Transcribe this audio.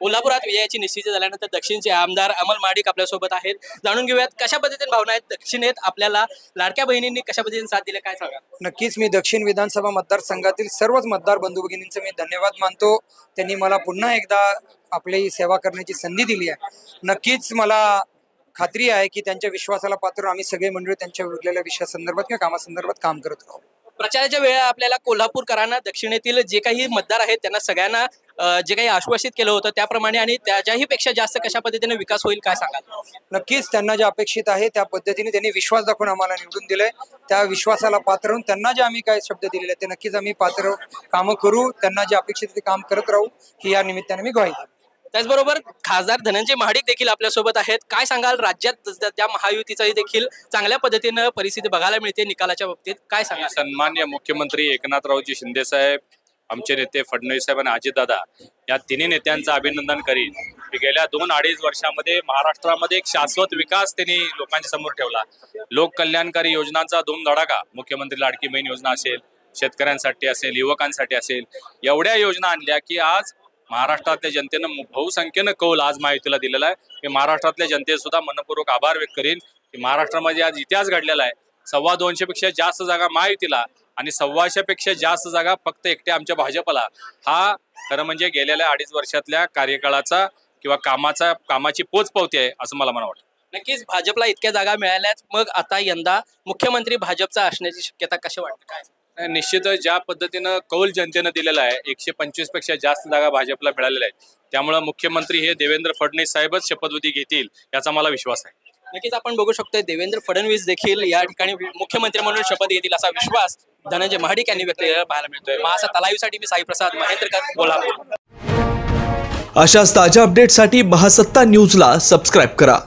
कोल्हापुरात विजयाची निश्चिती झाल्यानंतर दक्षिणचे आमदार अमल महाडिक आपल्यासोबत आहेत. जाणून घेऊयात कशा पद्धतीने भावना आहेत दक्षिणेत, आपल्याला लाडक्या बहिणींनी कशा पद्धतीने साथ दिले, काय सांगा. नक्कीच मी दक्षिण विधानसभा मतदारसंघातील सर्वच मतदार बंधू भगिनींचे मी धन्यवाद मानतो. त्यांनी मला पुन्हा एकदा आपली सेवा करण्याची संधी दिली आहे. नक्कीच मला खात्री आहे की त्यांच्या विश्वासाला पात्र आम्ही सगळे मंडळी त्यांच्या उरलेल्या विषयासंदर्भात किंवा कामासंदर्भात काम करत आहोत. प्रचाराच्या वेळा आपल्याला कोल्हापूरकरांना दक्षिणेतील जे काही मतदार आहेत त्यांना सगळ्यांना जे काही आश्वासित केलं होतं त्याप्रमाणे आणि त्याच्याही पेक्षा जास्त कशा पद्धतीने विकास होईल, काय सांगाल. नक्कीच त्यांना जे अपेक्षित आहे त्या पद्धतीने त्यांनी विश्वास दाखवून आम्हाला निवडून दिलंय. त्या विश्वासाला पात्र होऊन त्यांना जे आम्ही काय शब्द दिलेले ते नक्कीच आम्ही पात्र कामं करू. त्यांना जे अपेक्षित ते काम करत राहू ही या निमित्ताने मी ग्वाही देतो. त्याचबरोबर खासदार धनंजय महाडिक देखील आपल्यासोबत आहेत. काय सांगाल, राज्यात त्या महायुतीचाही देखील चांगल्या पद्धतीनं परिस्थिती बघायला मिळते निकालाच्या बाबतीत, काय सांगाल. सन्मान्य मुख्यमंत्री एकनाथरावजी शिंदे साहेब, आमचे नेते फडणवीस साहेब आणि अजितदादा या तिन्ही नेत्यांचं अभिनंदन करीन. गेल्या 2-2.5 वर्षामध्ये महाराष्ट्रामध्ये एक शाश्वत विकास त्यांनी लोकांच्या समोर ठेवला. लोककल्याणकारी योजनांचा धूमधडाका, मुख्यमंत्री लाडकी बहीण योजना असेल, शेतकऱ्यांसाठी असेल, युवकांसाठी असेल, एवढ्या योजना आणल्या की आज महाराष्ट्रातल्या जनतेनं बहुसंख्येनं कौल आज महायुतीला दिलेला आहे. मी महाराष्ट्रातल्या जनतेचे सुद्धा मनपूर्वक आभार व्यक्त करीन की महाराष्ट्रामध्ये आज इतिहास घडलेला आहे. 250 पेक्षा जास्त जागा महायुतीला आणि 125 पेक्षा जास्त जागा फक्त एकट्या आमच्या भाजपला. हा खरं म्हणजे गेलेल्या 2.5 वर्षातल्या कार्यकाळाचा किंवा कामाची पोचपावती आहे असं मला वाटतं. नक्कीच भाजपला इतक्या जागा मिळाल्यात, मग आता यंदा मुख्यमंत्री भाजपचा असण्याची शक्यता कशी वाटते, काय. निश्चितच ज्या पद्धतीनं कौल जनतेनं दिलेला आहे, 125 पेक्षा जास्त जागा भाजपला मिळालेल्या आहेत. त्यामुळे मुख्यमंत्री हे देवेंद्र फडणवीस साहेबच शपथविधी घेतील याचा मला विश्वास आहे. नक्कीच आपण बघू शकतो देवेंद्र फडणवीस देखील या ठिकाणी मुख्यमंत्री म्हणून शपथ घेतील असा विश्वास धनंजय महाडिक यांनी व्यक्त केलेला पाहायला मिळतोय. महासा तलावीसाठी मी साई प्रसाद, महेंद्रकर, कोल्हापूर. अशाच ताज्या अपडेटसाठी महासत्ता न्यूजला सबस्क्राईब करा.